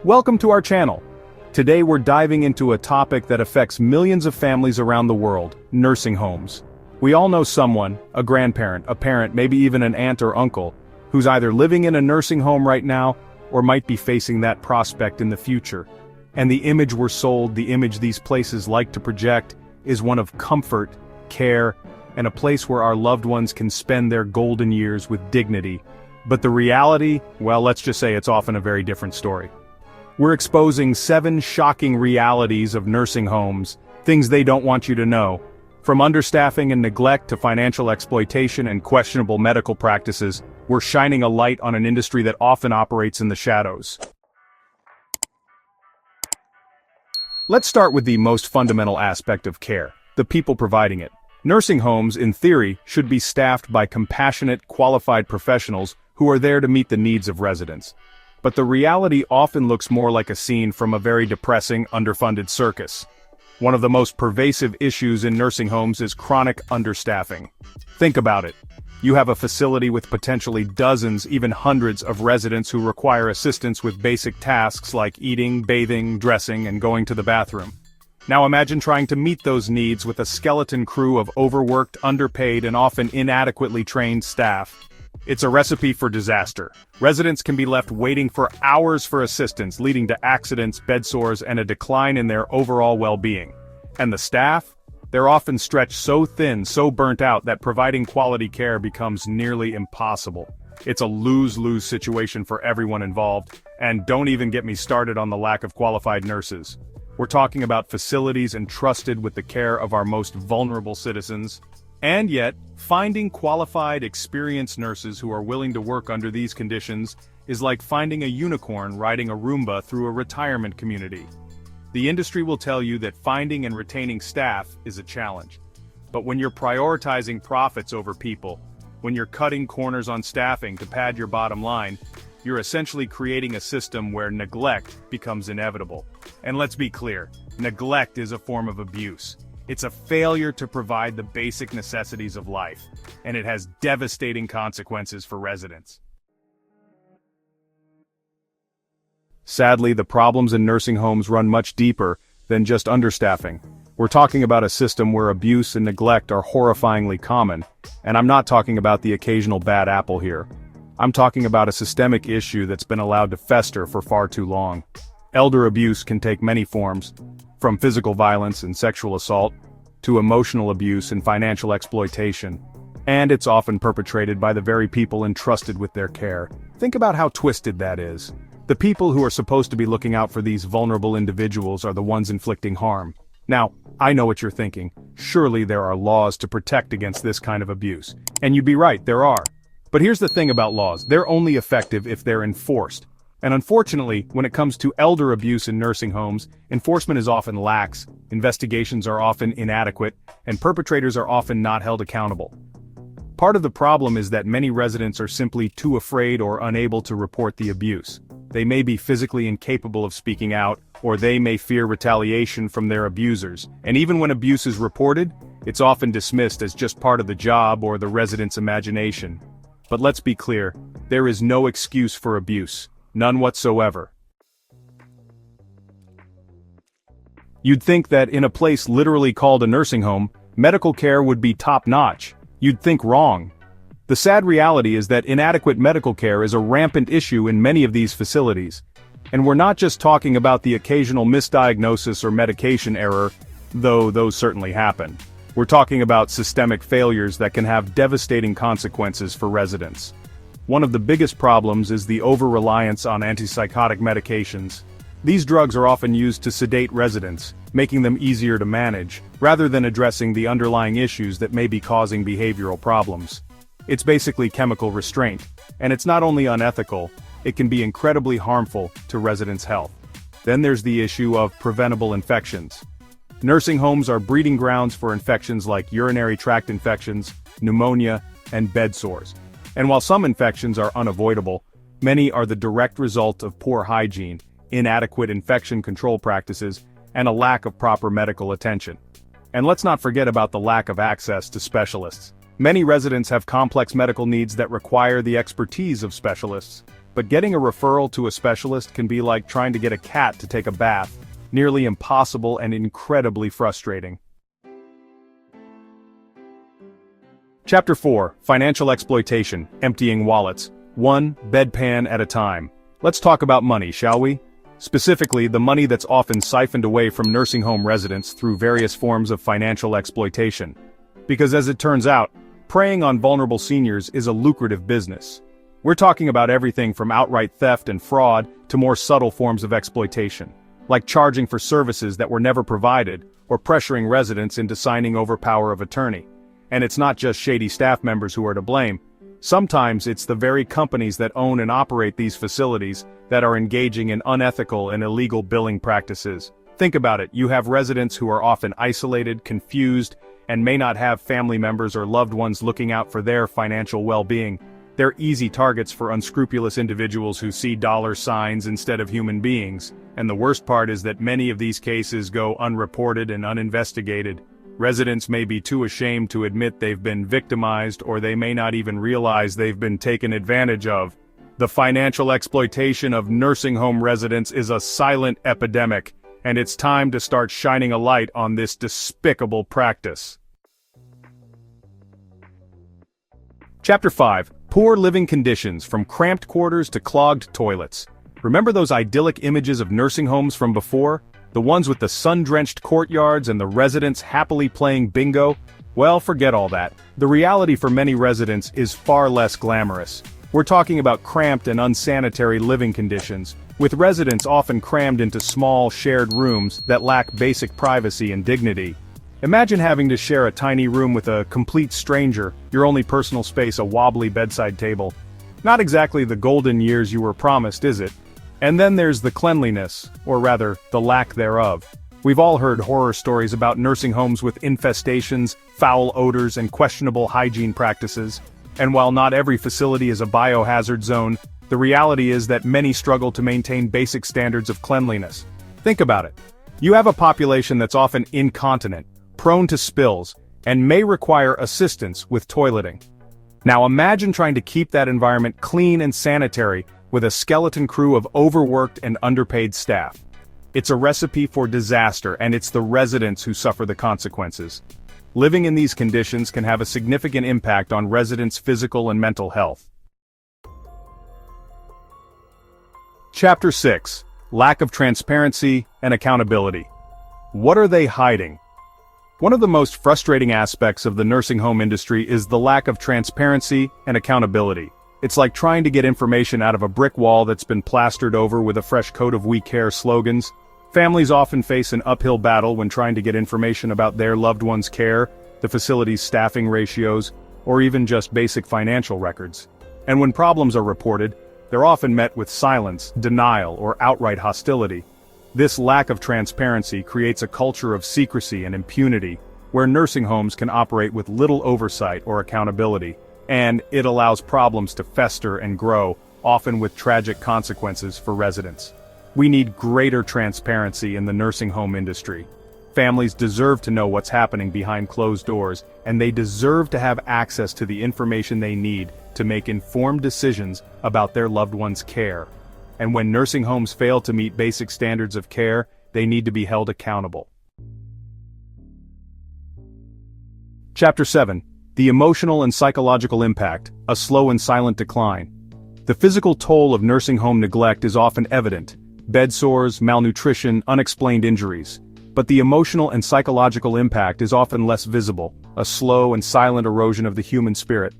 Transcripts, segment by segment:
Welcome to our channel. Today we're diving into a topic that affects millions of families around the world, nursing homes. We all know someone, a grandparent, a parent, maybe even an aunt or uncle, who's either living in a nursing home right now or might be facing that prospect in the future. And the image we're sold, the image these places like to project, is one of comfort, care, and a place where our loved ones can spend their golden years with dignity. But the reality, well, let's just say it's often a very different story. We're exposing 7 shocking realities of nursing homes, things they don't want you to know. From understaffing and neglect to financial exploitation and questionable medical practices, we're shining a light on an industry that often operates in the shadows. Let's start with the most fundamental aspect of care, the people providing it. Nursing homes, in theory, should be staffed by compassionate, qualified professionals who are there to meet the needs of residents. But the reality often looks more like a scene from a very depressing, underfunded circus. One of the most pervasive issues in nursing homes is chronic understaffing. Think about it. You have a facility with potentially dozens, even hundreds of residents who require assistance with basic tasks like eating, bathing, dressing, and going to the bathroom. Now imagine trying to meet those needs with a skeleton crew of overworked, underpaid, and often inadequately trained staff. It's a recipe for disaster. Residents can be left waiting for hours for assistance, leading to accidents, bed sores, and a decline in their overall well-being. And the staff? They're often stretched so thin, so burnt out, that providing quality care becomes nearly impossible. It's a lose-lose situation for everyone involved, and don't even get me started on the lack of qualified nurses. We're talking about facilities entrusted with the care of our most vulnerable citizens. And yet, finding qualified, experienced nurses who are willing to work under these conditions is like finding a unicorn riding a Roomba through a retirement community. The industry will tell you that finding and retaining staff is a challenge. But when you're prioritizing profits over people, when you're cutting corners on staffing to pad your bottom line, you're essentially creating a system where neglect becomes inevitable. And let's be clear, neglect is a form of abuse. It's a failure to provide the basic necessities of life, and it has devastating consequences for residents. Sadly, the problems in nursing homes run much deeper than just understaffing. We're talking about a system where abuse and neglect are horrifyingly common, and I'm not talking about the occasional bad apple here. I'm talking about a systemic issue that's been allowed to fester for far too long. Elder abuse can take many forms, from physical violence and sexual assault, to emotional abuse and financial exploitation. And it's often perpetrated by the very people entrusted with their care. Think about how twisted that is. The people who are supposed to be looking out for these vulnerable individuals are the ones inflicting harm. Now, I know what you're thinking. Surely there are laws to protect against this kind of abuse. And you'd be right, there are. But here's the thing about laws, they're only effective if they're enforced. And unfortunately, when it comes to elder abuse in nursing homes, enforcement is often lax, investigations are often inadequate, and perpetrators are often not held accountable. Part of the problem is that many residents are simply too afraid or unable to report the abuse. They may be physically incapable of speaking out, or they may fear retaliation from their abusers. And even when abuse is reported, it's often dismissed as just part of the job or the resident's imagination. But let's be clear, there is no excuse for abuse. None whatsoever. You'd think that in a place literally called a nursing home, medical care would be top-notch. You'd think wrong. The sad reality is that inadequate medical care is a rampant issue in many of these facilities. And we're not just talking about the occasional misdiagnosis or medication error, though those certainly happen. We're talking about systemic failures that can have devastating consequences for residents. One of the biggest problems is the over-reliance on antipsychotic medications. These drugs are often used to sedate residents, making them easier to manage, rather than addressing the underlying issues that may be causing behavioral problems. It's basically chemical restraint, and it's not only unethical, it can be incredibly harmful to residents' health. Then there's the issue of preventable infections. Nursing homes are breeding grounds for infections like urinary tract infections, pneumonia, and bed sores. And while some infections are unavoidable, many are the direct result of poor hygiene, inadequate infection control practices, and a lack of proper medical attention. And let's not forget about the lack of access to specialists. Many residents have complex medical needs that require the expertise of specialists. but getting a referral to a specialist can be like trying to get a cat to take a bath, nearly impossible and incredibly frustrating. Chapter 4, Financial Exploitation, Emptying Wallets. One bedpan at a time. Let's talk about money, shall we? Specifically, the money that's often siphoned away from nursing home residents through various forms of financial exploitation. Because as it turns out, preying on vulnerable seniors is a lucrative business. We're talking about everything from outright theft and fraud to more subtle forms of exploitation, like charging for services that were never provided, or pressuring residents into signing over power of attorney. And it's not just shady staff members who are to blame. Sometimes it's the very companies that own and operate these facilities that are engaging in unethical and illegal billing practices. Think about it, you have residents who are often isolated, confused, and may not have family members or loved ones looking out for their financial well-being. They're easy targets for unscrupulous individuals who see dollar signs instead of human beings. And the worst part is that many of these cases go unreported and uninvestigated. Residents may be too ashamed to admit they've been victimized, or they may not even realize they've been taken advantage of. The financial exploitation of nursing home residents is a silent epidemic, and it's time to start shining a light on this despicable practice. Chapter 5, Poor Living Conditions, from Cramped Quarters to Clogged Toilets. Remember those idyllic images of nursing homes from before? The ones with the sun-drenched courtyards and the residents happily playing bingo? Well, forget all that. The reality for many residents is far less glamorous. We're talking about cramped and unsanitary living conditions, with residents often crammed into small, shared rooms that lack basic privacy and dignity. Imagine having to share a tiny room with a complete stranger, your only personal space a wobbly bedside table. Not exactly the golden years you were promised, is it? And then there's the cleanliness, or rather, the lack thereof. We've all heard horror stories about nursing homes with infestations, foul odors, and questionable hygiene practices. And while not every facility is a biohazard zone, the reality is that many struggle to maintain basic standards of cleanliness. Think about it. You have a population that's often incontinent, prone to spills, and may require assistance with toileting. Now imagine trying to keep that environment clean and sanitary with a skeleton crew of overworked and underpaid staff. It's a recipe for disaster, and it's the residents who suffer the consequences. Living in these conditions can have a significant impact on residents' physical and mental health. Chapter 6, Lack of Transparency and Accountability. What are they hiding? One of the most frustrating aspects of the nursing home industry is the lack of transparency and accountability. It's like trying to get information out of a brick wall that's been plastered over with a fresh coat of "We Care" slogans. Families often face an uphill battle when trying to get information about their loved one's care, the facility's staffing ratios, or even just basic financial records. And when problems are reported, they're often met with silence, denial, or outright hostility. This lack of transparency creates a culture of secrecy and impunity, where nursing homes can operate with little oversight or accountability, and it allows problems to fester and grow, often with tragic consequences for residents. We need greater transparency in the nursing home industry. Families deserve to know what's happening behind closed doors, and they deserve to have access to the information they need to make informed decisions about their loved one's care. And when nursing homes fail to meet basic standards of care, they need to be held accountable. Chapter 7, The Emotional and Psychological Impact, a Slow and Silent Decline. The physical toll of nursing home neglect is often evident: bed sores, malnutrition, unexplained injuries. But the emotional and psychological impact is often less visible, a slow and silent erosion of the human spirit.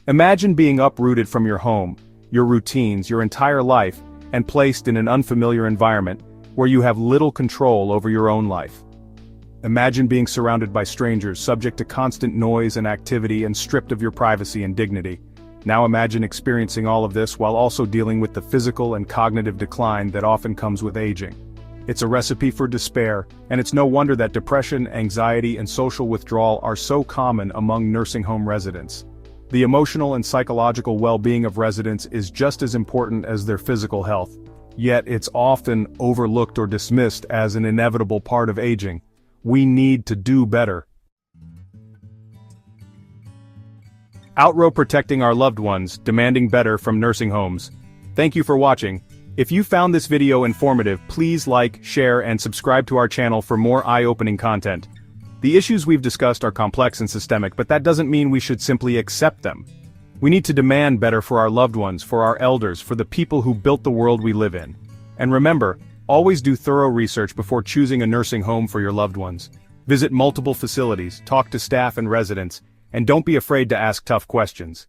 Imagine being uprooted from your home, your routines, your entire life, and placed in an unfamiliar environment where you have little control over your own life. Imagine being surrounded by strangers, subject to constant noise and activity, and stripped of your privacy and dignity. Now imagine experiencing all of this while also dealing with the physical and cognitive decline that often comes with aging. It's a recipe for despair, and it's no wonder that depression, anxiety, and social withdrawal are so common among nursing home residents. The emotional and psychological well-being of residents is just as important as their physical health, yet it's often overlooked or dismissed as an inevitable part of aging. We need to do better. Outrow protecting our loved ones, demanding better from nursing homes. Thank you for watching. If you found this video informative, please like, share, and subscribe to our channel for more eye-opening content. The issues we've discussed are complex and systemic, but that doesn't mean we should simply accept them. We need to demand better for our loved ones, for our elders, for the people who built the world we live in. And remember, always do thorough research before choosing a nursing home for your loved ones. Visit multiple facilities, talk to staff and residents, and don't be afraid to ask tough questions.